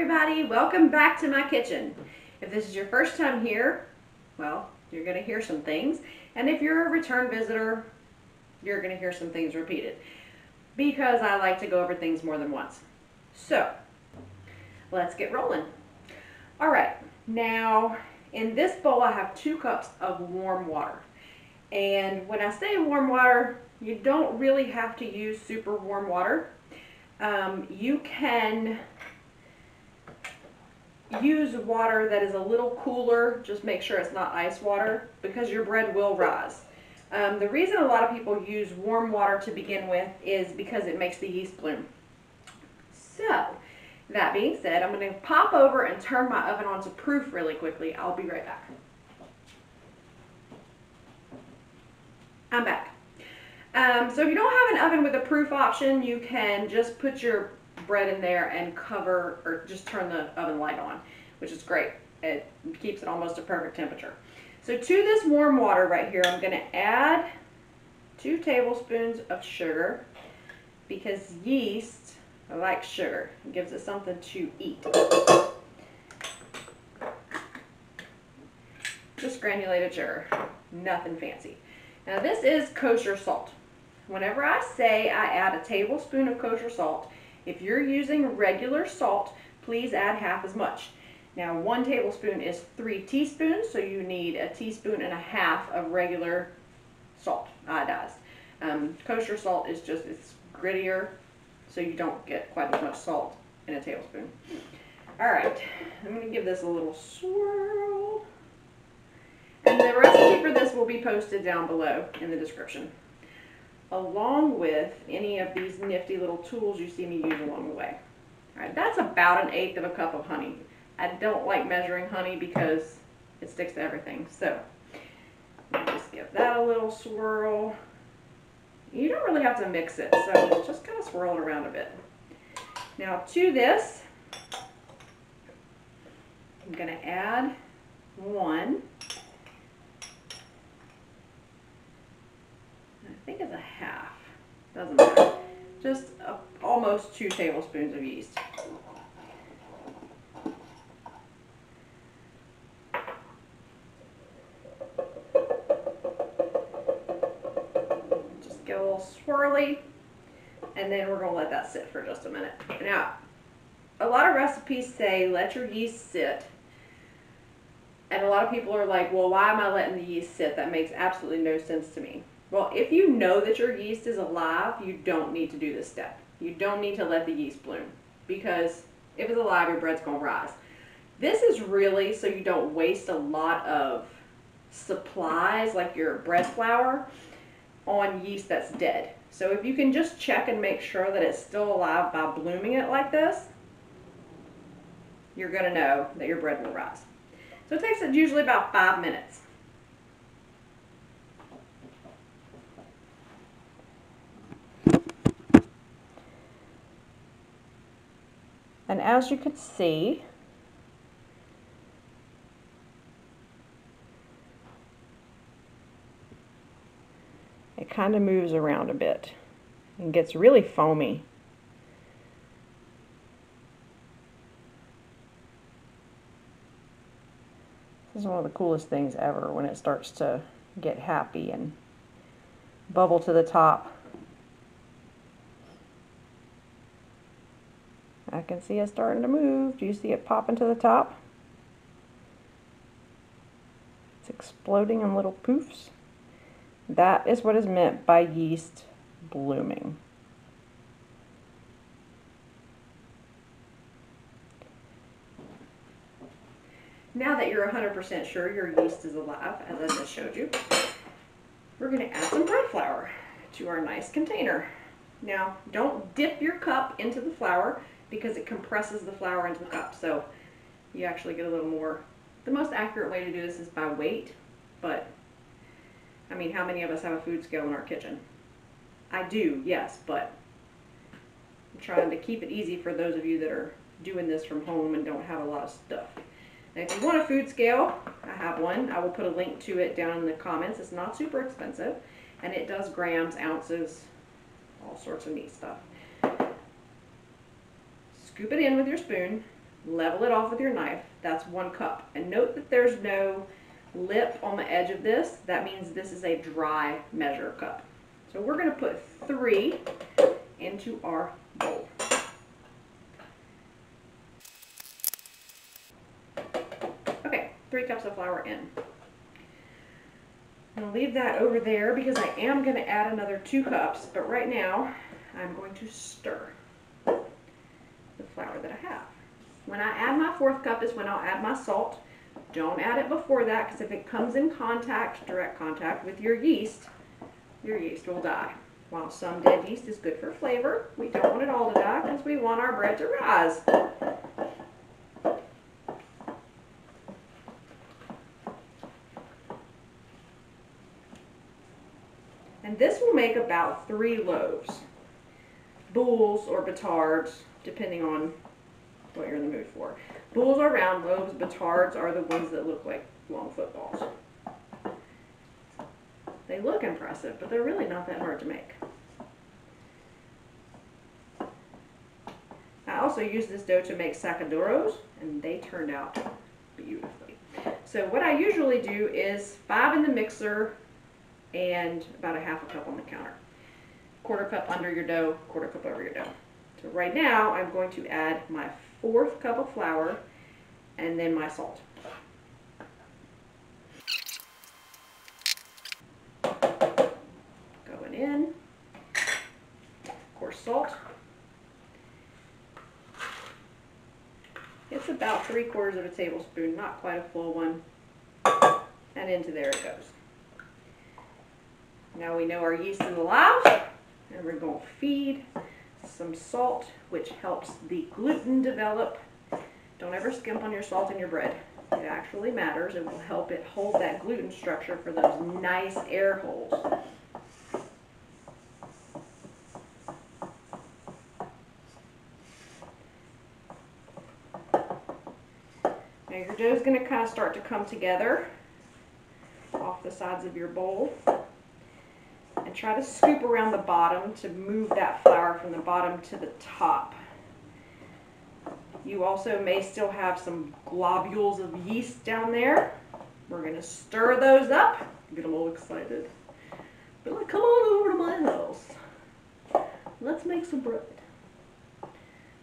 everybody, welcome back to my kitchen. If this is your first time here, well, you're going to hear some things, and if you're a return visitor, you're going to hear some things repeated because I like to go over things more than once. So let's get rolling. All right, now in this bowl I have 2 cups of warm water, and when I say warm water, you don't really have to use super warm water. You can use water that is a little cooler. Just make sure it's not ice water because your bread will rise. The reason a lot of people use warm water to begin with is because it makes the yeast bloom. So that being said, I'm going to pop over and turn my oven on to proof really quickly. I'll be right back. I'm back. So if you don't have an oven with a proof option, you can just put your bread in there and cover, or just turn the oven light on, which is great. It keeps it almost a perfect temperature. So to this warm water right here, I'm going to add 2 tablespoons of sugar because yeast likes sugar. It gives it something to eat. Just granulated sugar, nothing fancy. Now this is kosher salt. Whenever I say I add a tablespoon of kosher salt, if you're using regular salt, please add half as much. Now 1 tablespoon is 3 teaspoons, so you need a teaspoon and a half of regular salt, iodized. Kosher salt is just, it's grittier, so you don't get quite as much salt in a tablespoon. All right, I'm going to give this a little swirl. And the recipe for this will be posted down below in the description, along with any of these nifty little tools you see me use along the way. All right, that's about 1/8 of a cup of honey. I don't like measuring honey because it sticks to everything. So just give that a little swirl. You don't really have to mix it, so just kind of swirl it around a bit. Now to this, I'm going to add 1. I think it's a half, doesn't matter, just almost 2 tablespoons of yeast. Just get a little swirly, and then we're going to let that sit for just a minute. Now, a lot of recipes say let your yeast sit, and a lot of people are like, well, why am I letting the yeast sit? That makes absolutely no sense to me. Well, if you know that your yeast is alive, you don't need to do this step. You don't need to let the yeast bloom, because if it's alive, your bread's going to rise. This is really so you don't waste a lot of supplies like your bread flour on yeast that's dead. So if you can just check and make sure that it's still alive by blooming it like this, you're going to know that your bread will rise. So it takes usually about 5 minutes. And as you can see, it kind of moves around a bit and gets really foamy. This is one of the coolest things ever when it starts to get happy and bubble to the top. I can see it starting to move. Do you see it popping to the top? It's exploding in little poofs. That is what is meant by yeast blooming. Now that you're 100% sure your yeast is alive, as I just showed you, we're going to add some bread flour to our nice container. Now, don't dip your cup into the flour because it compresses the flour into the cup. So you actually get a little more. The most accurate way to do this is by weight, but I mean, how many of us have a food scale in our kitchen? I do, yes, but I'm trying to keep it easy for those of you that are doing this from home and don't have a lot of stuff. Now, if you want a food scale, I have one. I will put a link to it down in the comments. It's not super expensive, and it does grams, ounces, all sorts of neat stuff. Scoop it in with your spoon, level it off with your knife. That's 1 cup. And note that there's no lip on the edge of this. That means this is a dry measure cup. So we're going to put 3 into our bowl. Okay, 3 cups of flour in. I'm going to leave that over there because I am going to add another 2 cups, but right now I'm going to stir the flour that I have. When I add my 4th cup is when I'll add my salt. Don't add it before that, because if it comes in contact, direct contact with your yeast will die. While some dead yeast is good for flavor, we don't want it all to die because we want our bread to rise. And this will make about 3 loaves. Boules or batards, depending on what you're in the mood for. Boules are round loaves, batards are the ones that look like long footballs. They look impressive, but they're really not that hard to make. I also used this dough to make sacaduros, and they turned out beautifully. So what I usually do is 5 in the mixer and about a 1/2 cup on the counter. 1/4 cup under your dough, 1/4 cup over your dough. So right now I'm going to add my 4th cup of flour and then my salt. Going in, coarse salt. It's about 3/4 of a tablespoon, not quite a full one. And into there it goes. Now we know our yeast is alive, and we're going to feed some salt, which helps the gluten develop. Don't ever skimp on your salt in your bread. It actually matters. It will help it hold that gluten structure for those nice air holes. Now your dough is going to kind of start to come together off the sides of your bowl. And try to scoop around the bottom to move that flour from the bottom to the top. You also may still have some globules of yeast down there. We're going to stir those up. Get a little excited. But like, come on over to my house. Let's make some bread.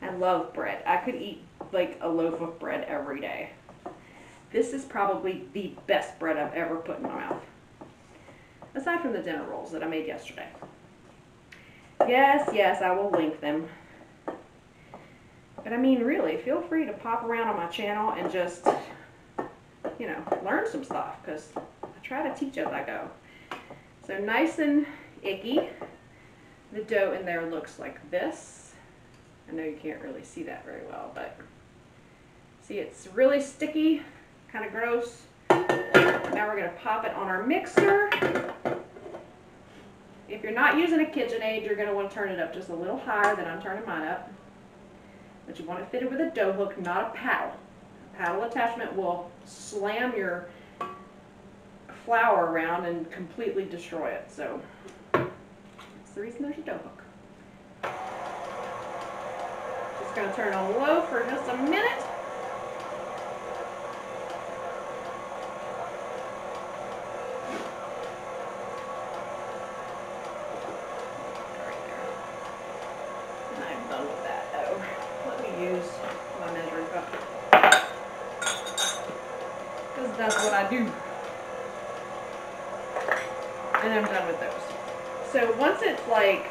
I love bread. I could eat like a loaf of bread every day. This is probably the best bread I've ever put in my mouth. Aside from the dinner rolls that I made yesterday. Yes, I will link them. But I mean, really, feel free to pop around on my channel and just, you know, learn some stuff, because I try to teach as I go. So nice and icky. The dough in there looks like this. I know you can't really see that very well, but see, it's really sticky, kind of gross. Now we're going to pop it on our mixer. If you're not using a KitchenAid, you're going to want to turn it up just a little higher than I'm turning mine up. But you want to fit it with a dough hook, not a paddle. A paddle attachment will slam your flour around and completely destroy it. So that's the reason there's a dough hook. Just going to turn on low for just a minute. That's what I do. And I'm done with those. So once it's like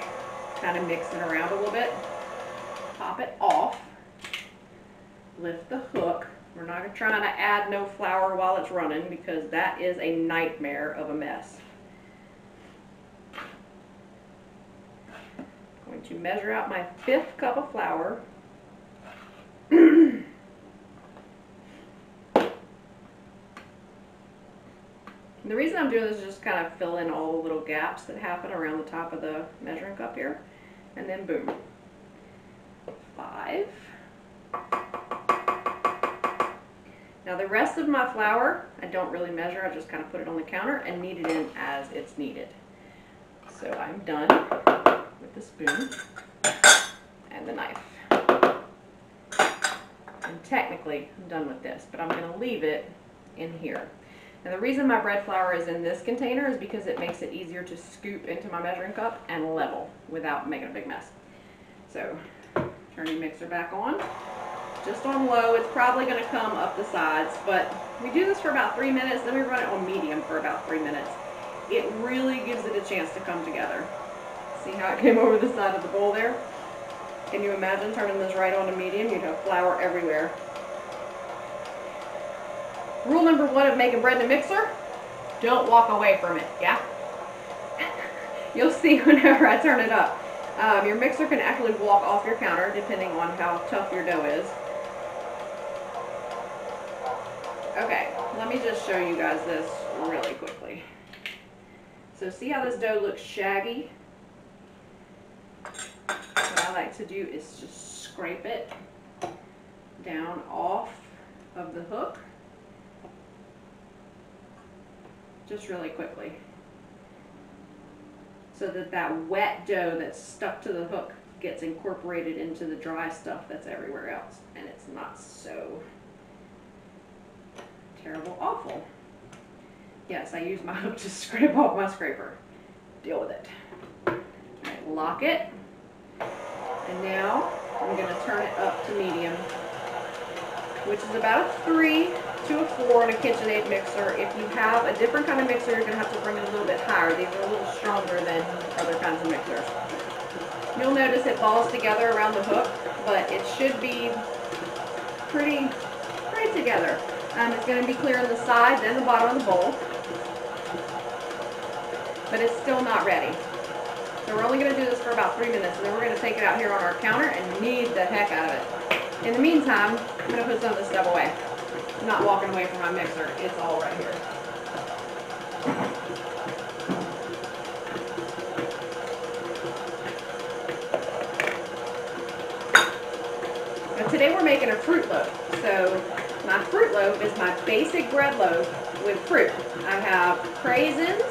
kind of mixing around a little bit, pop it off, lift the hook. We're not trying to add no flour while it's running, because that is a nightmare of a mess. I'm going to measure out my 5th cup of flour. The reason I'm doing this is just kind of fill in all the little gaps that happen around the top of the measuring cup here. And then boom. 5. Now the rest of my flour, I don't really measure. I just kind of put it on the counter and knead it in as it's needed. So I'm done with the spoon and the knife. And technically, I'm done with this, but I'm going to leave it in here. And the reason my bread flour is in this container is because it makes it easier to scoop into my measuring cup and level without making a big mess. So, turn your mixer back on. Just on low. It's probably going to come up the sides, but we do this for about 3 minutes, then we run it on medium for about 3 minutes. It really gives it a chance to come together. See how it came over the side of the bowl there? Can you imagine turning this right on to medium? You'd have flour everywhere. Rule number 1 of making bread in a mixer, don't walk away from it, yeah? You'll see whenever I turn it up. Your mixer can actually walk off your counter depending on how tough your dough is. Okay, let me just show you guys this really quickly. So see how this dough looks shaggy? What I like to do is just scrape it down off of the hook. Just really quickly. So that that wet dough that's stuck to the hook gets incorporated into the dry stuff that's everywhere else. And it's not so terrible awful. Yes, I use my hook to scrape off my scraper. Deal with it. Alright, lock it. And now I'm going to turn it up to medium, which is about a 3 to a 4 on a KitchenAid mixer. If you have a different kind of mixer, you're going to have to bring it a little bit higher. These are a little stronger than other kinds of mixers. You'll notice it balls together around the hook, but it should be pretty together. It's going to be clear on the sides and the bottom of the bowl, but it's still not ready. So we're only going to do this for about 3 minutes, and then we're going to take it out here on our counter and knead the heck out of it. In the meantime, I'm going to put some of this stuff away. I'm not walking away from my mixer. It's all right here. Now today we're making a fruit loaf. So my fruit loaf is my basic bread loaf with fruit. I have craisins,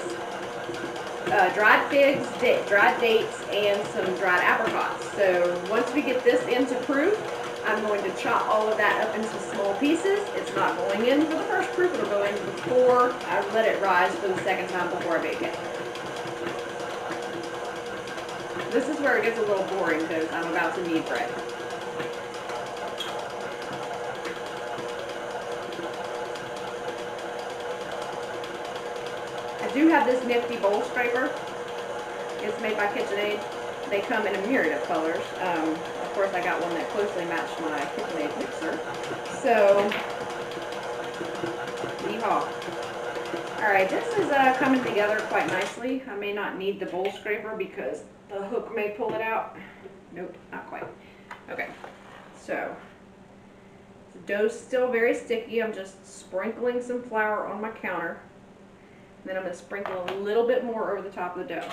dried figs, dried dates, and some dried apricots. So once we get this into proof, I'm going to chop all of that up into small pieces. It's not going in for the first proof, it'll go in before I let it rise for the second time before I bake it. This is where it gets a little boring because I'm about to knead bread. I do have this nifty bowl scraper. It's made by KitchenAid. They come in a myriad of colors. Of course, I got one that closely matched my KitchenAid mixer. So, yeehaw. Alright, this is coming together quite nicely. I may not need the bowl scraper because the hook may pull it out. Nope, not quite. Okay, so the dough's still very sticky. I'm just sprinkling some flour on my counter. And then I'm going to sprinkle a little bit more over the top of the dough.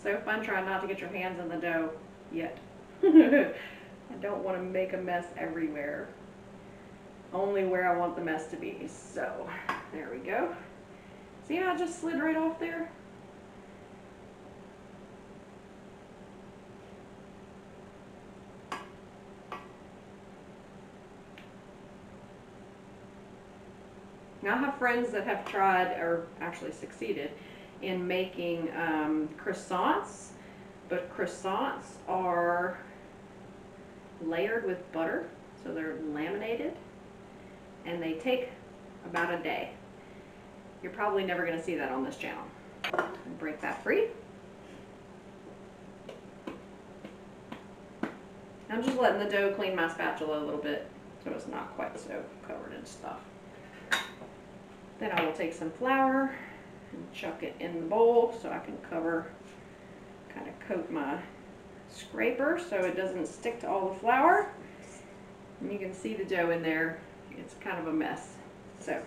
So fun trying not to get your hands in the dough yet. I don't want to make a mess everywhere. Only where I want the mess to be. So, there we go. See how it just slid right off there? Now I have friends that have tried, or actually succeeded, in making croissants, but croissants are layered with butter, so they're laminated, and they take about a day. You're probably never going to see that on this channel. Break that free. I'm just letting the dough clean my spatula a little bit so it's not quite so covered in stuff. Then I will take some flour and chuck it in the bowl so I can cover, kind of coat my scraper so it doesn't stick to all the flour. And you can see the dough in there. It's kind of a mess. So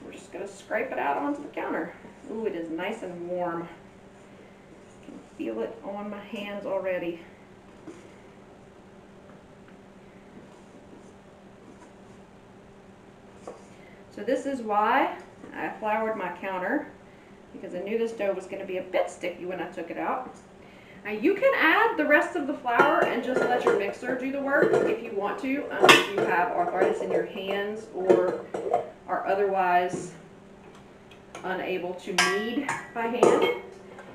we're just going to scrape it out onto the counter. Ooh, it is nice and warm. I can feel it on my hands already. So this is why I floured my counter, because I knew this dough was going to be a bit sticky when I took it out. Now you can add the rest of the flour and just let your mixer do the work if you want to, if you have arthritis in your hands or are otherwise unable to knead by hand.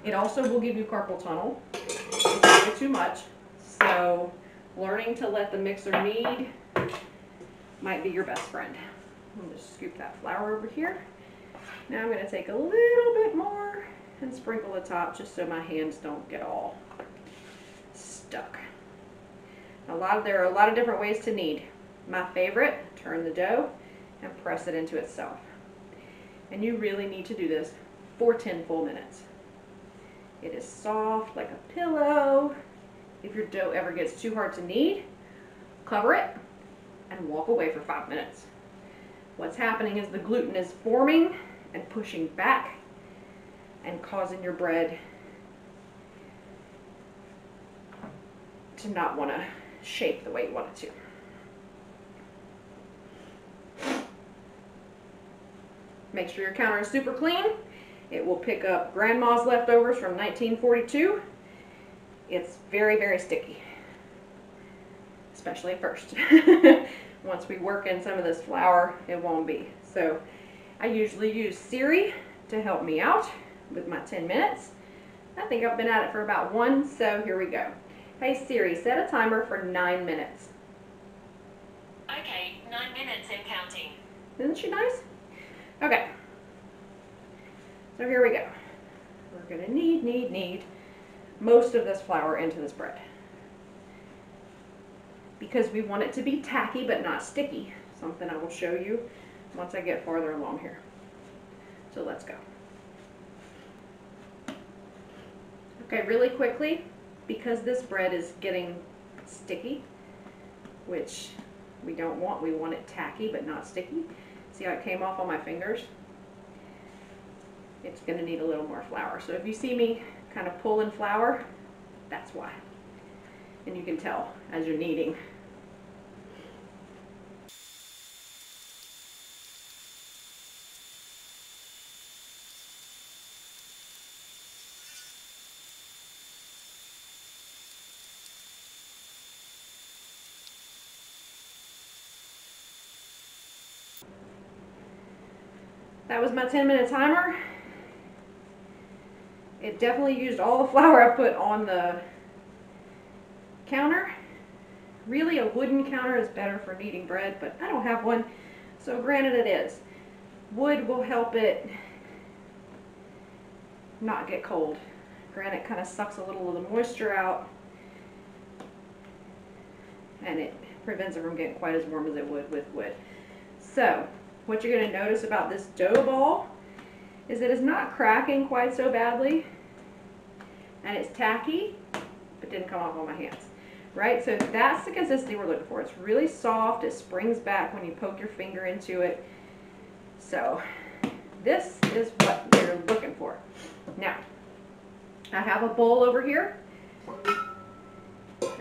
It also will give you carpal tunnel if you do too much. So learning to let the mixer knead might be your best friend. I'll just scoop that flour over here. Now I'm going to take a little bit more and sprinkle the top just so my hands don't get all stuck. There are a lot of different ways to knead. My favorite, turn the dough and press it into itself. And you really need to do this for 10 full minutes. It is soft like a pillow. If your dough ever gets too hard to knead, cover it and walk away for 5 minutes. What's happening is the gluten is forming and pushing back and causing your bread to not want to shape the way you want it to. Make sure your counter is super clean. It will pick up grandma's leftovers from 1942. It's very, very sticky, especially at first. Once we work in some of this flour, it won't be. So I usually use Siri to help me out with my 10 minutes. I think I've been at it for about 1, so here we go. Hey Siri, set a timer for 9 minutes. Okay, 9 minutes and counting. Isn't she nice? Okay. So here we go. We're going to knead most of this flour into this bread, because we want it to be tacky but not sticky. Something I will show you once I get farther along here. So let's go. Okay, really quickly, because this bread is getting sticky, which we don't want. We want it tacky but not sticky. See how it came off on my fingers? It's going to need a little more flour. So if you see me kind of pulling flour, that's why. And you can tell as you're kneading. That was my 10-minute timer. It definitely used all the flour I put on the counter. Really, a wooden counter is better for kneading bread, but I don't have one, so granted it is. Wood will help it not get cold. Granite kind of sucks a little of the moisture out, and it prevents it from getting quite as warm as it would with wood. So what you're going to notice about this dough ball is that it's not cracking quite so badly, and it's tacky, but didn't come off on my hands, right? So that's the consistency we're looking for. It's really soft. It springs back when you poke your finger into it. So this is what you're looking for. Now, I have a bowl over here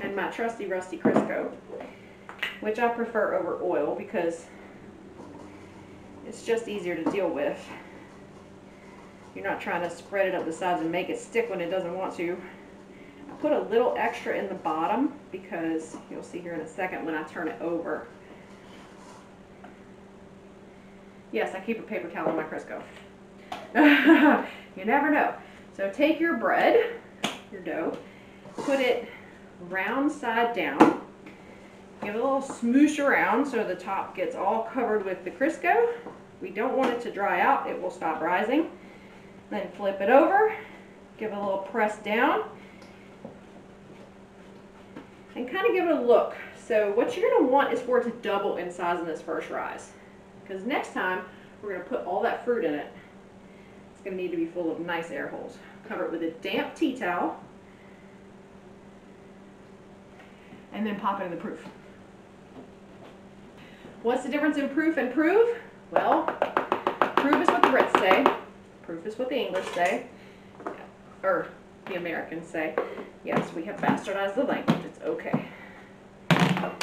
and my trusty rusty Crisco, which I prefer over oil because it's just easier to deal with. You're not trying to spread it up the sides and make it stick when it doesn't want to. I put a little extra in the bottom because you'll see here in a second when I turn it over. Yes, I keep a paper towel in my Crisco. You never know. So take your bread, your dough, put it round side down. Give it a little smoosh around so the top gets all covered with the Crisco. We don't want it to dry out. It will stop rising. Then flip it over, give it a little press down, and kind of give it a look. So what you're going to want is for it to double in size in this first rise, because next time we're going to put all that fruit in it. It's going to need to be full of nice air holes. Cover it with a damp tea towel, and then pop it in the proof. What's the difference in proof and proof? Well, proof is what the Brits say. Proof is what the English say. Or the Americans say. Yes, we have bastardized the language. It's okay. Wow.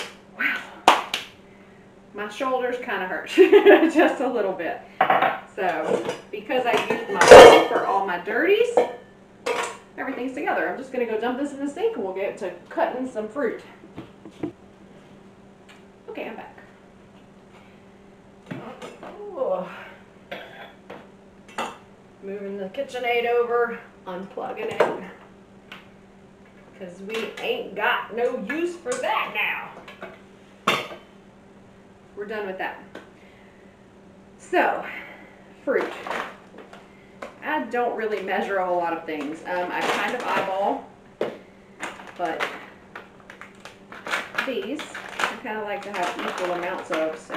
My shoulders kind of hurt. Just a little bit. So, because I used my bowl for all my dirties, everything's together. I'm just going to go dump this in the sink and we'll get to cutting some fruit. Okay, I'm back. Oh. Moving the KitchenAid over, unplugging it. Because we ain't got no use for that now. We're done with that. So, fruit. I don't really measure a whole lot of things. I kind of eyeball, but these I kind of like to have equal amounts of, so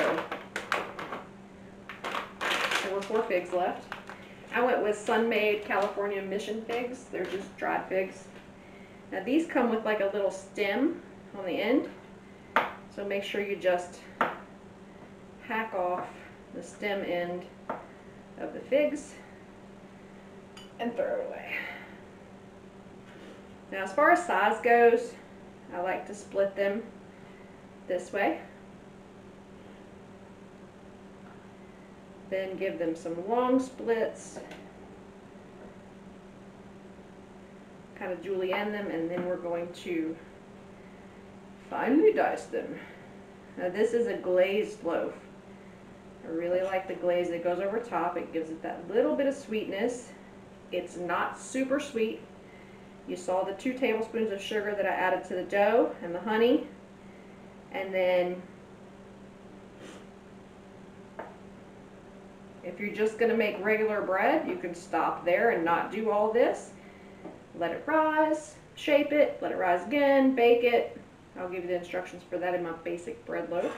there were 4 figs left. I went with Sun-Made California Mission figs. They're just dried figs. Now these come with like a little stem on the end, so make sure you just hack off the stem end of the figs and throw it away. Now as far as size goes, I like to split them this way. Then give them some long splits. Kind of julienne them, and then we're going to finely dice them. Now this is a glazed loaf. I really like the glaze that goes over top. It gives it that little bit of sweetness. It's not super sweet. You saw the 2 tablespoons of sugar that I added to the dough and the honey. And then if you're just going to make regular bread, you can stop there and not do all this. Let it rise, shape it, let it rise again, bake it. I'll give you the instructions for that in my basic bread loaf.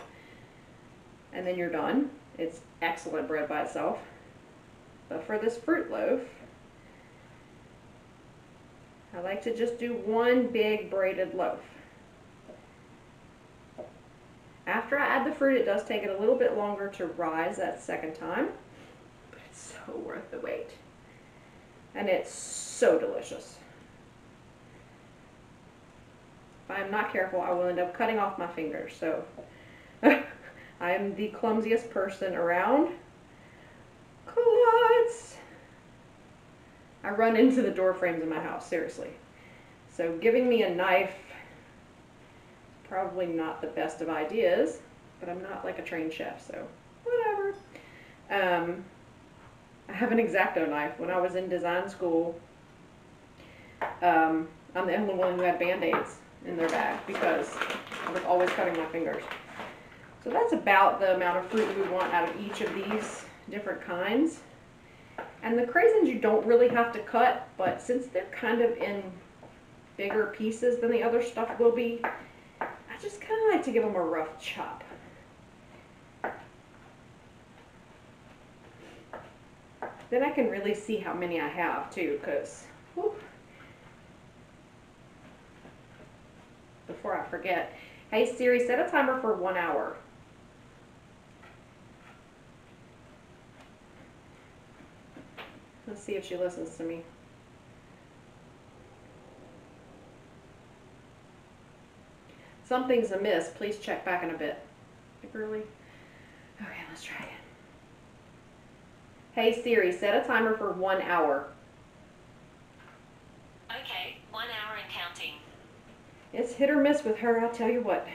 And then you're done. It's excellent bread by itself. But for this fruit loaf, I like to just do one big braided loaf. After I add the fruit, it does take it a little bit longer to rise that second time, but it's so worth the wait. And it's so delicious. If I am not careful, I will end up cutting off my fingers, so I am the clumsiest person around. Klutz! I run into the door frames in my house, seriously. So giving me a knife, probably not the best of ideas, but I'm not like a trained chef, so whatever. I have an X-Acto knife. When I was in design school, I'm the only one who had Band-Aids in their bag because I was always cutting my fingers. So that's about the amount of fruit we want out of each of these different kinds. And the craisins you don't really have to cut, but since they're kind of in bigger pieces than the other stuff will be, I just kind of like to give them a rough chop. Then I can really see how many I have too, because before I forget, hey Siri, set a timer for 1 hour. Let's see if she listens to me. Something's amiss. Please check back in a bit. Like, really? Okay, let's try again. Hey Siri, set a timer for 1 hour. Okay, 1 hour and counting. It's hit or miss with her, I'll tell you what.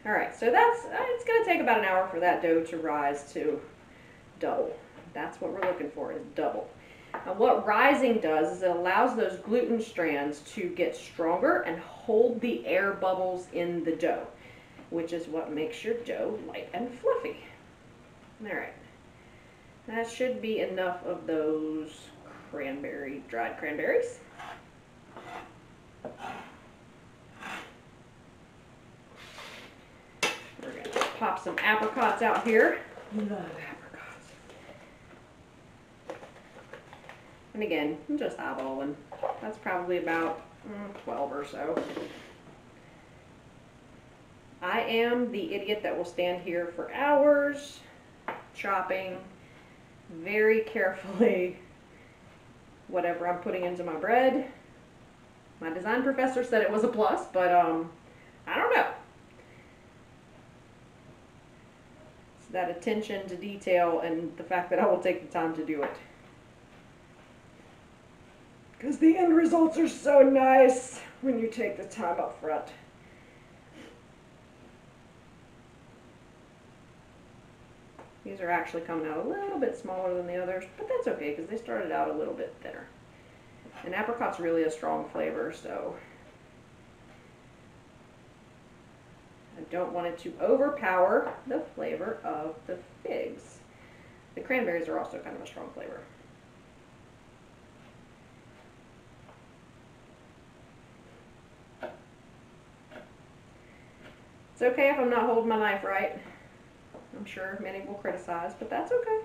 Alright, so that's, it's going to take about an hour for that dough to rise to double. That's what we're looking for, is double. Now what rising does is it allows those gluten strands to get stronger and hold the air bubbles in the dough, which is what makes your dough light and fluffy. Alright, that should be enough of those dried cranberries. We're going to pop some apricots out here. Love apricots. And again, I'm just eyeballing. That's probably about 12 or so. I am the idiot that will stand here for hours chopping, very carefully whatever I'm putting into my bread. My design professor said it was a plus, but I don't know. It's that attention to detail and the fact that I will take the time to do it. Because the end results are so nice when you take the time up front. These are actually coming out a little bit smaller than the others, but that's okay because they started out a little bit thinner. And apricot's really a strong flavor, so I don't want it to overpower the flavor of the figs. The cranberries are also kind of a strong flavor. It's okay if I'm not holding my knife right. I'm sure many will criticize, but that's okay.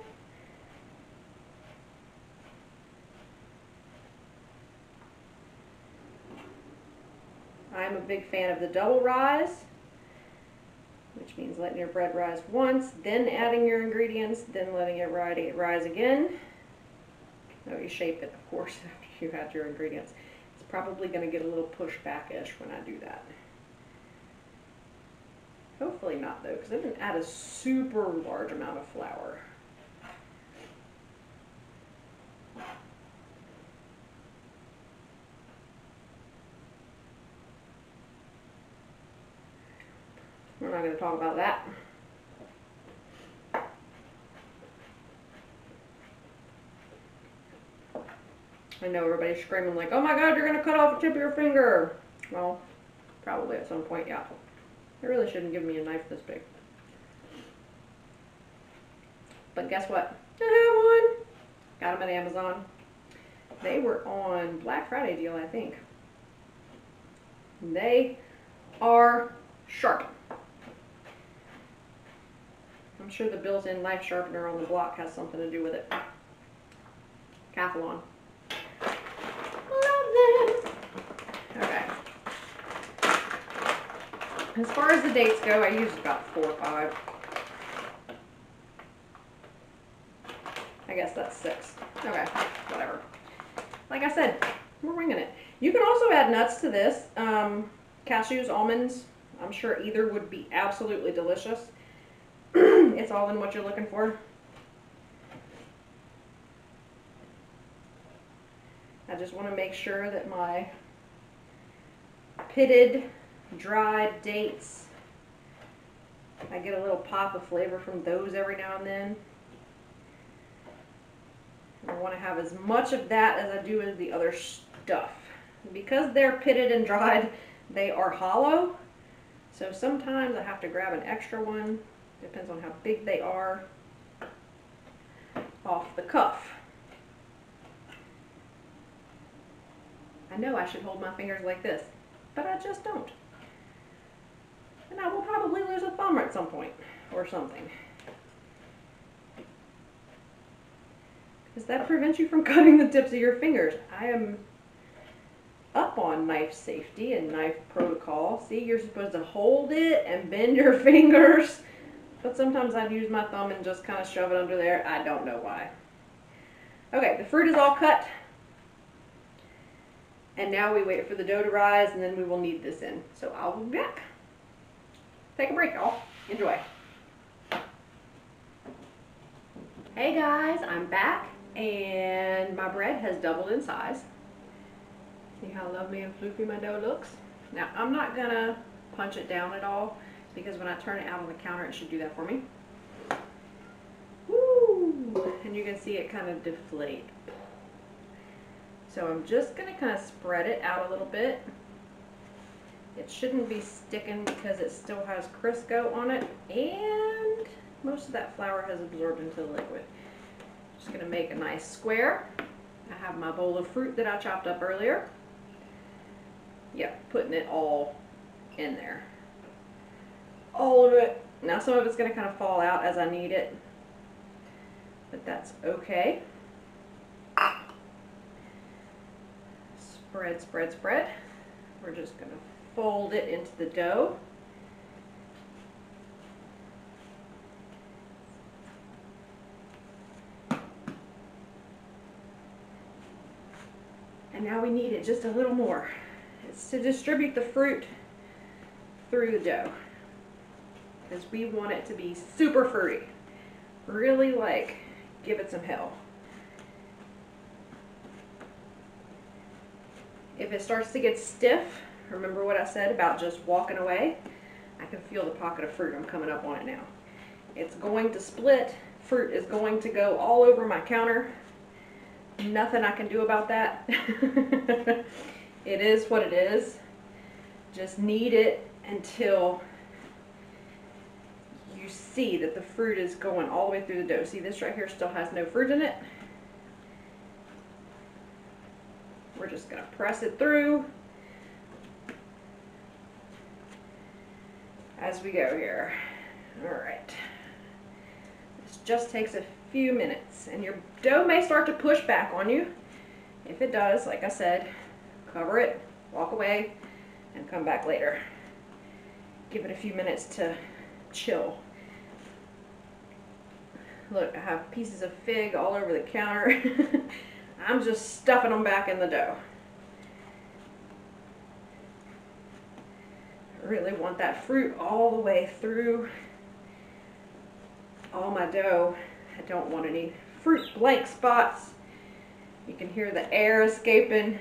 I'm a big fan of the double rise, which means letting your bread rise once, then adding your ingredients, then letting it rise again. Oh, you shape it, of course, after you add your ingredients. It's probably going to get a little pushback-ish when I do that. Hopefully not, though, because I didn't add a super large amount of flour. We're not going to talk about that. I know everybody's screaming like, oh my god, you're going to cut off the tip of your finger. Well, probably at some point, yeah. They really shouldn't give me a knife this big. But guess what? I have one. Got them at Amazon. They were on Black Friday deal, I think. They are sharp. I'm sure the built-in knife sharpener on the block has something to do with it. Cathalon. Love them. Okay. As far as the dates go, I use about 4 or 5. I guess that's 6. Okay, whatever. Like I said, we're winging it. You can also add nuts to this. Cashews, almonds. I'm sure either would be absolutely delicious. It's all in what you're looking for. I just want to make sure that my pitted, dried dates, I get a little pop of flavor from those every now and then. I want to have as much of that as I do as the other stuff. Because they're pitted and dried, they are hollow. So sometimes I have to grab an extra one. Depends on how big they are. Off the cuff. I know I should hold my fingers like this, but I just don't. And I will probably lose a thumb at some point or something. Because that prevents you from cutting the tips of your fingers. I am up on knife safety and knife protocol. See, you're supposed to hold it and bend your fingers. But sometimes I'd use my thumb and just kind of shove it under there. I don't know why. Okay, the fruit is all cut. And now we wait for the dough to rise, and then we will knead this in. So I'll be back. Take a break, y'all. Enjoy. Hey guys, I'm back, and my bread has doubled in size. See how lovely and floofy my dough looks? Now, I'm not gonna punch it down at all, because when I turn it out on the counter, it should do that for me. Woo! And you can see it kind of deflate. So I'm just going to kind of spread it out a little bit. It shouldn't be sticking because it still has Crisco on it, and most of that flour has absorbed into the liquid. Just going to make a nice square. I have my bowl of fruit that I chopped up earlier. Yep, putting it all in there. All of it. Now some of it's going to kind of fall out as I need it, but that's okay. Spread, spread, spread. We're just going to fold it into the dough. And now we need it just a little more. It's to distribute the fruit through the dough, because we want it to be super fruity. Really like, give it some hell. If it starts to get stiff, remember what I said about just walking away? I can feel the pocket of fruit. I'm coming up on it now. It's going to split. Fruit is going to go all over my counter. Nothing I can do about that. It is what it is. Just knead it until you see that the fruit is going all the way through the dough. See, this right here still has no fruit in it. We're just going to press it through as we go here. All right. This just takes a few minutes, and your dough may start to push back on you. If it does, like I said, cover it, walk away, and come back later. Give it a few minutes to chill. Look, I have pieces of fig all over the counter. I'm just stuffing them back in the dough. I really want that fruit all the way through all my dough. I don't want any fruit blank spots. You can hear the air escaping.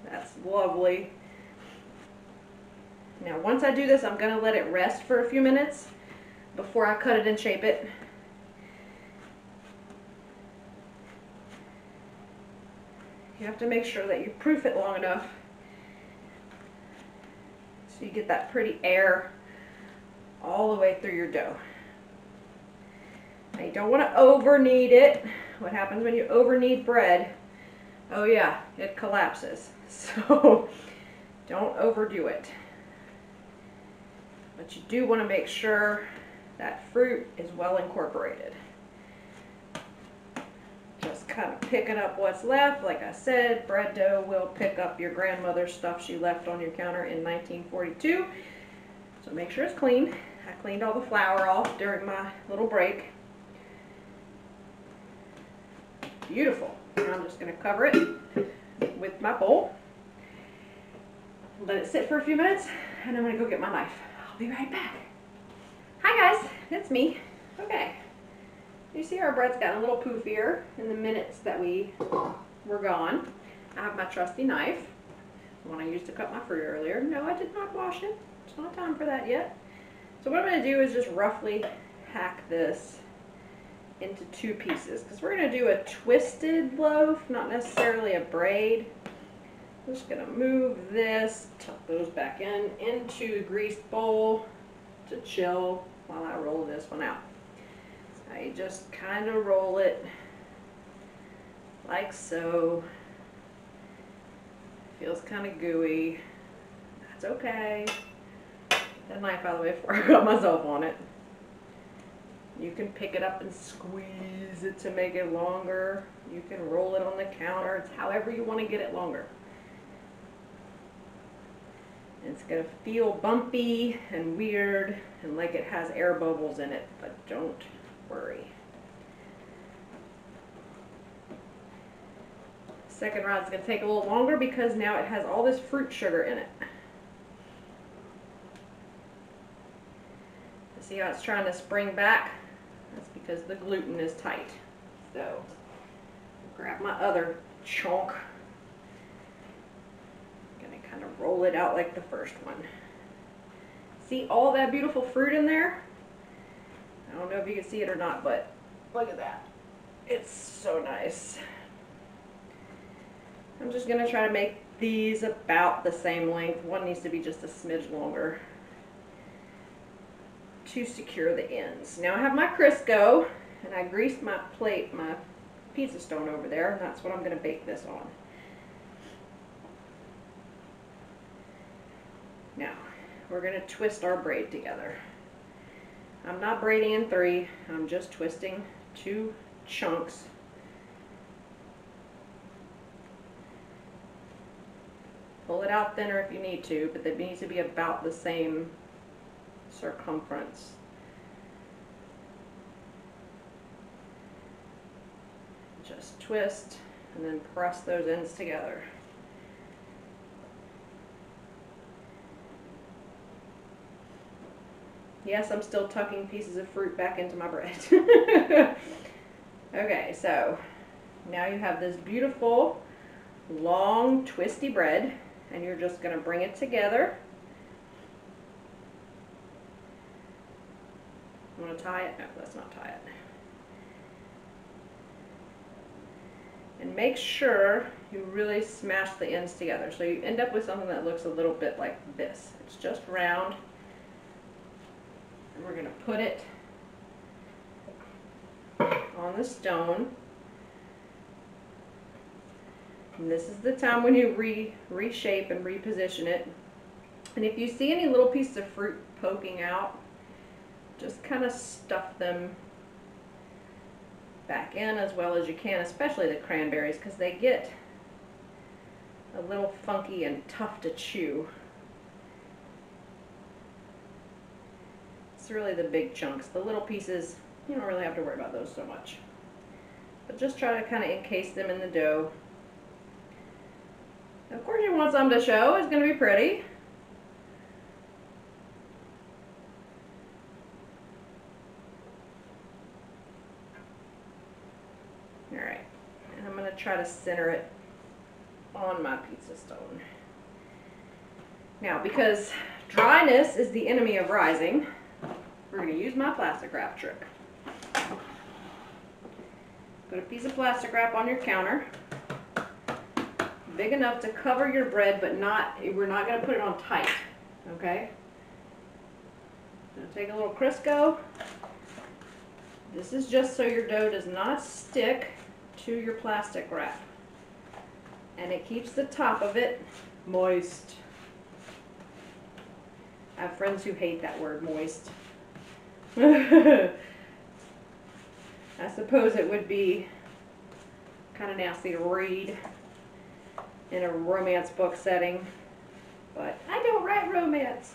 That's lovely. Now once I do this, I'm going to let it rest for a few minutes before I cut it and shape it. You have to make sure that you proof it long enough so you get that pretty air all the way through your dough. Now you don't want to over knead it. What happens when you over knead bread? Oh yeah, it collapses. So don't overdo it. But you do want to make sure that fruit is well incorporated. Just kind of picking up what's left. Like I said, bread dough will pick up your grandmother's stuff she left on your counter in 1942. So make sure it's clean. I cleaned all the flour off during my little break. Beautiful. Now I'm just going to cover it with my bowl. Let it sit for a few minutes, and I'm going to go get my knife. I'll be right back. Hi guys, it's me. Okay. You see our bread's gotten a little poofier in the minutes that we were gone. I have my trusty knife, the one I used to cut my fruit earlier. No, I did not wash it. It's not time for that yet. So what I'm going to do is just roughly hack this into two pieces, because we're going to do a twisted loaf, not necessarily a braid. I'm just going to move this, tuck those back into a greased bowl to chill while I roll this one out. I just kind of roll it like so. Feels kind of gooey. That's okay. Get that knife out of the way before I cut myself on it. You can pick it up and squeeze it to make it longer. You can roll it on the counter. It's however you want to get it longer. It's going to feel bumpy and weird and like it has air bubbles in it, but don't worry. Second rod's going to take a little longer because now it has all this fruit sugar in it. See how it's trying to spring back? That's because the gluten is tight. So, grab my other chunk. I'm going to kind of roll it out like the first one. See all that beautiful fruit in there? I don't know if you can see it or not, but look at that. It's so nice. I'm just going to try to make these about the same length. One needs to be just a smidge longer to secure the ends. Now I have my Crisco, and I greased my plate, my pizza stone over there, and that's what I'm going to bake this on. Now, we're going to twist our braid together. I'm not braiding in 3, I'm just twisting 2 chunks. Pull it out thinner if you need to, but they need to be about the same circumference. Just twist and then press those ends together. Yes, I'm still tucking pieces of fruit back into my bread. Okay, so now you have this beautiful, long, twisty bread, and you're just going to bring it together. You want to tie it? No, let's not tie it. And make sure you really smash the ends together so you end up with something that looks a little bit like this. It's just round. And we're going to put it on the stone. And this is the time when you reshape and reposition it. And if you see any little pieces of fruit poking out, just kind of stuff them back in as well as you can, especially the cranberries, because they get a little funky and tough to chew. It's really the big chunks. The little pieces, you don't really have to worry about those so much. But just try to kind of encase them in the dough. Of course you want some to show. It's going to be pretty. Alright, and I'm going to try to center it on my pizza stone. Now, because dryness is the enemy of rising, we're going to use my plastic wrap trick. Put a piece of plastic wrap on your counter, big enough to cover your bread, but we're not going to put it on tight, okay? Now take a little Crisco. This is just so your dough does not stick to your plastic wrap. And it keeps the top of it moist. I have friends who hate that word, moist. I suppose it would be kind of nasty to read in a romance book setting, but I don't write romance.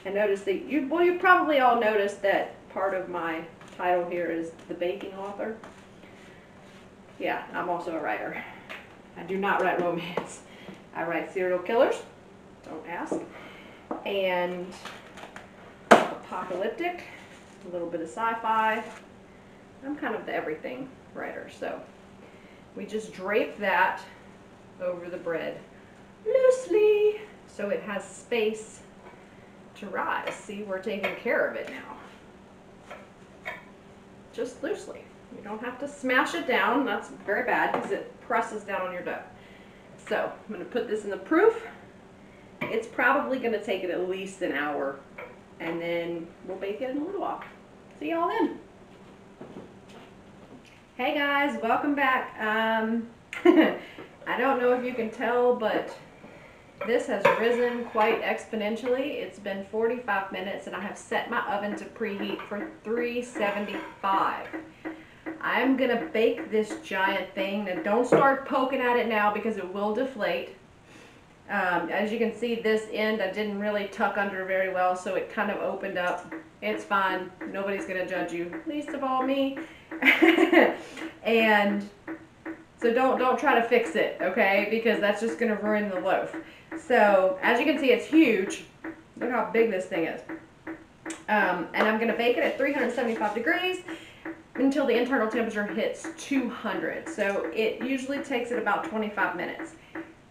And notice that you probably all noticed that part of my title here is the baking author. Yeah, I'm also a writer. I do not write romance. I write serial killers, don't ask, and apocalyptic, a little bit of sci-fi. I'm kind of the everything writer, so we just drape that over the bread loosely so it has space to rise. See, we're taking care of it now. Just loosely. You don't have to smash it down. That's very bad because it presses down on your dough. So I'm going to put this in the proof. It's probably going to take it at least an hour, and then we'll bake it in a little while. See y'all then. Hey guys, welcome back. I don't know if you can tell, but this has risen quite exponentially. It's been 45 minutes and I have set my oven to preheat for 375. I'm gonna bake this giant thing. Now don't start poking at it now because it will deflate. As you can see, this end I didn't really tuck under very well, so it kind of opened up. It's fine. Nobody's gonna judge you, least of all me. And so don't try to fix it, okay? Because that's just gonna ruin the loaf. So as you can see, it's huge. Look how big this thing is. And I'm gonna bake it at 375 degrees until the internal temperature hits 200. So it usually takes it about 25 minutes.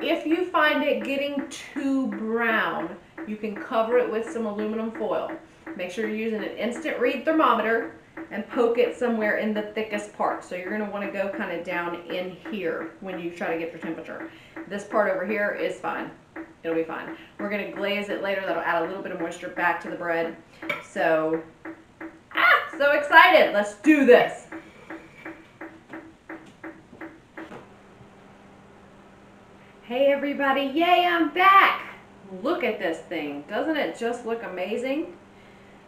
If you find it getting too brown, you can cover it with some aluminum foil. Make sure you're using an instant read thermometer and poke it somewhere in the thickest part. So you're going to want to go kind of down in here when you try to get your temperature. This part over here is fine. It'll be fine. We're going to glaze it later. That'll add a little bit of moisture back to the bread. So, so excited. Let's do this. Hey everybody, yay, I'm back. Look at this thing. Doesn't it just look amazing?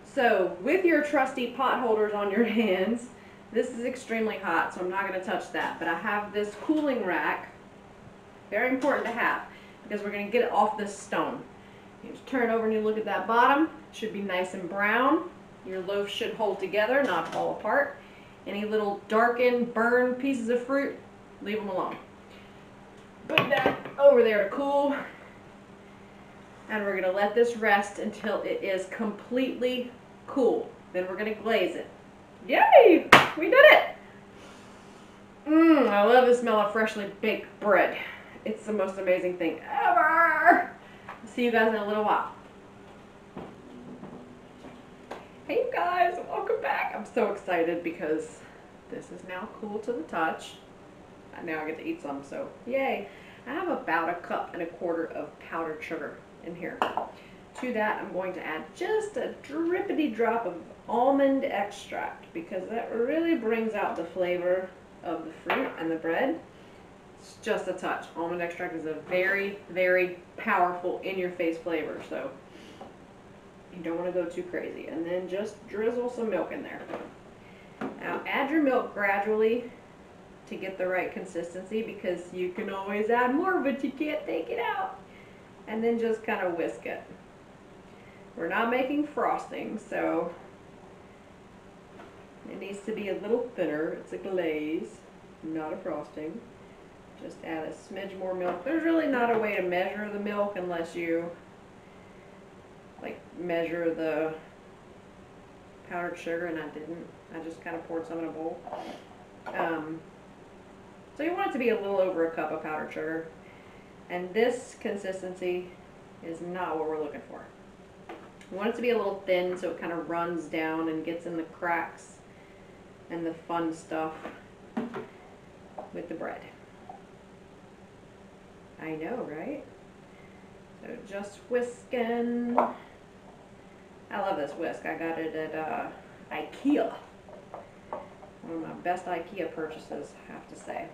So with your trusty pot holders on your hands, this is extremely hot, so I'm not going to touch that. But I have this cooling rack, very important to have, because we're going to get it off this stone. You just turn it over and you look at that bottom. It should be nice and brown. Your loaf should hold together, not fall apart. Any little darkened, burned pieces of fruit, leave them alone. Put that over there to cool. And we're going to let this rest until it is completely cool. Then we're gonna glaze it. Yay! We did it! I love the smell of freshly baked bread. It's the most amazing thing ever! See you guys in a little while. Hey you guys, welcome back. I'm so excited because this is now cool to the touch. Now I get to eat some, so yay. I have about 1.25 cups of powdered sugar in here. To that, I'm going to add just a drippity drop of almond extract because that really brings out the flavor of the fruit and the bread. It's just a touch. Almond extract is a very, very powerful in-your-face flavor, so you don't want to go too crazy. And then just drizzle some milk in there. Now add your milk gradually to get the right consistency because you can always add more, but you can't take it out. And then just kind of whisk it. We're not making frosting, so it needs to be a little thinner. It's a glaze, not a frosting. Just add a smidge more milk. There's really not a way to measure the milk unless you like measure the powdered sugar, and I didn't. I just kind of poured some in a bowl. So you want it to be a little over 1 cup of powdered sugar. And this consistency is not what we're looking for. We want it to be a little thin so it kind of runs down and gets in the cracks and the fun stuff with the bread. I know, right? So just whisking. I love this whisk. I got it at IKEA. One of my best IKEA purchases, I have to say.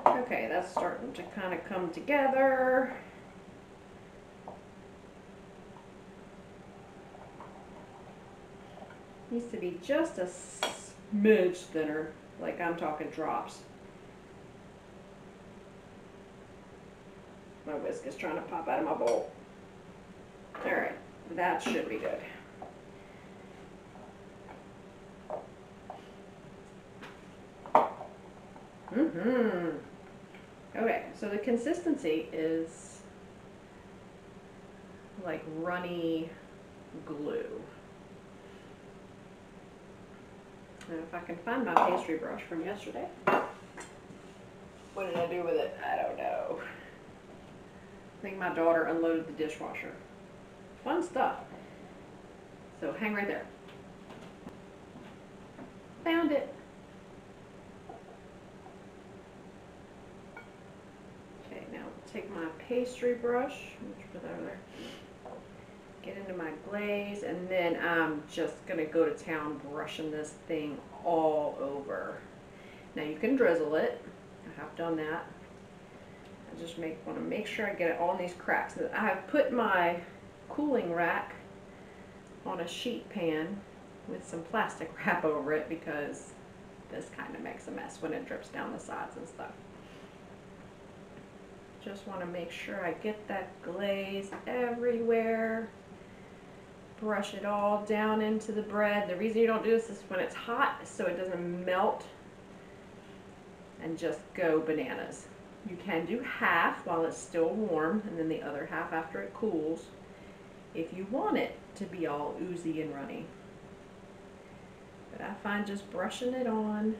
Okay, that's starting to kind of come together. Needs to be just a smidge thinner, like I'm talking drops. My whisk is trying to pop out of my bowl. Alright, that should be good. Okay, so the consistency is like runny glue. And if I can find my pastry brush from yesterday. What did I do with it? I don't know. I think my daughter unloaded the dishwasher. Fun stuff. So hang right there. Found it. Okay, now take my pastry brush. Put that over there. Get into my glaze, and then I'm just gonna go to town brushing this thing all over. Now you can drizzle it. I have done that. I just want to make sure I get it all in these cracks. I have put my cooling rack on a sheet pan with some plastic wrap over it because this kind of makes a mess when it drips down the sides and stuff. Just want to make sure I get that glaze everywhere. Brush it all down into the bread. The reason you don't do this is when it's hot, so it doesn't melt and just go bananas. You can do half while it's still warm, and then the other half after it cools, if you want it to be all oozy and runny. But I find just brushing it on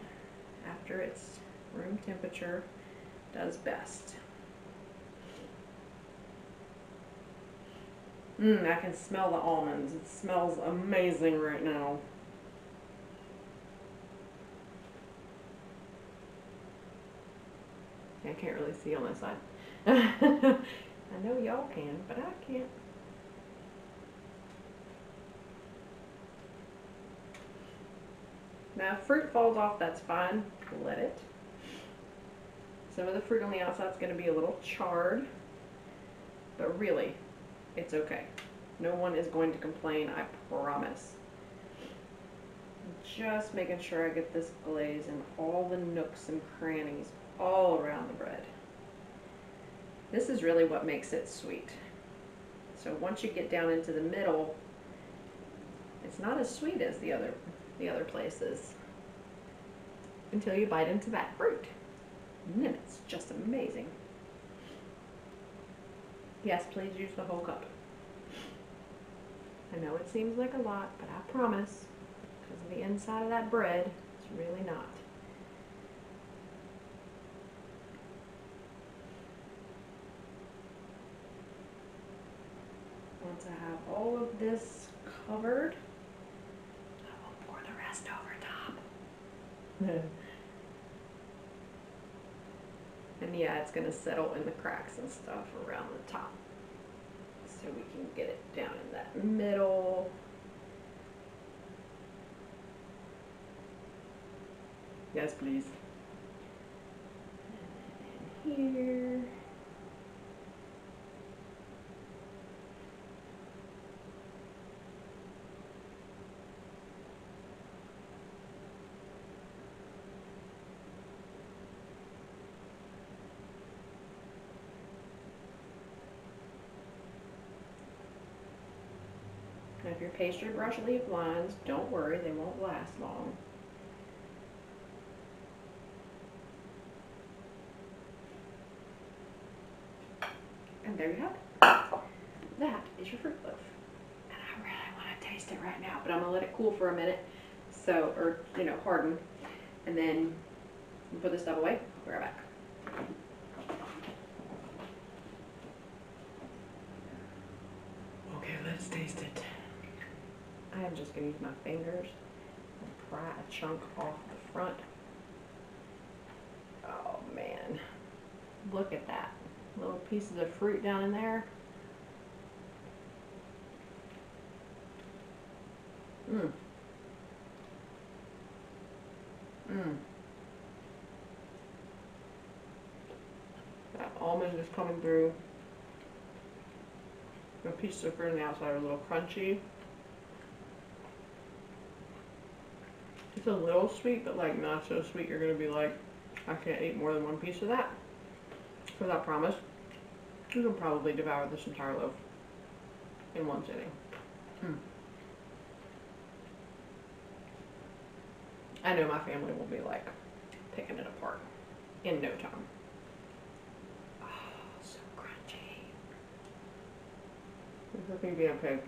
after it's room temperature does best. I can smell the almonds. It smells amazing right now. I can't really see on this side. I know y'all can, but I can't. Now if fruit falls off, that's fine. Let it. Some of the fruit on the outside is going to be a little charred, but really, it's okay. No one is going to complain, I promise. Just making sure I get this glaze in all the nooks and crannies all around the bread. This is really what makes it sweet. So once you get down into the middle, it's not as sweet as the other places until you bite into that fruit. And then it's just amazing. Yes, please use the whole cup. I know it seems like a lot, but I promise, because of the inside of that bread, it's really not. Once I have all of this covered, I will pour the rest over top. And yeah, it's going to settle in the cracks and stuff around the top. So we can get it down in that middle. Yes, please. And then in here. And if your pastry brush leaves lines, don't worry, they won't last long. And there you have it. That is your fruit loaf. And I really want to taste it right now, but I'm gonna let it cool for a minute, so, or harden, and then put this stuff away. I'll be right back. Okay, let's taste it. I am just gonna use my fingers and pry a chunk off the front. Oh man, look at that. Little pieces of fruit down in there. Mmm. Mmm. That almond is coming through. The pieces of fruit on the outside are a little crunchy. It's a little sweet, but like not so sweet you're gonna be like, I can't eat more than one piece of that. Because I promise, you can probably devour this entire loaf in one sitting. I know my family will be like picking it apart in no time. Oh, so crunchy. It's like being a pig.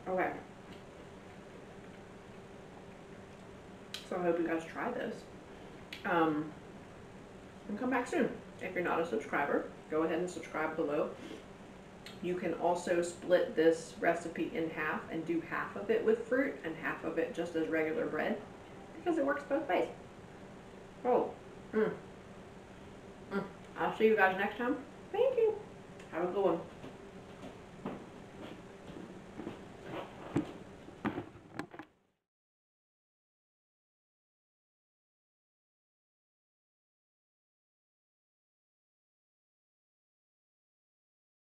Okay. So I hope you guys try this. And come back soon. If you're not a subscriber, go ahead and subscribe below. You can also split this recipe in half and do half of it with fruit and half of it just as regular bread, because it works both ways. Oh, I'll see you guys next time. Thank you. Have a good one.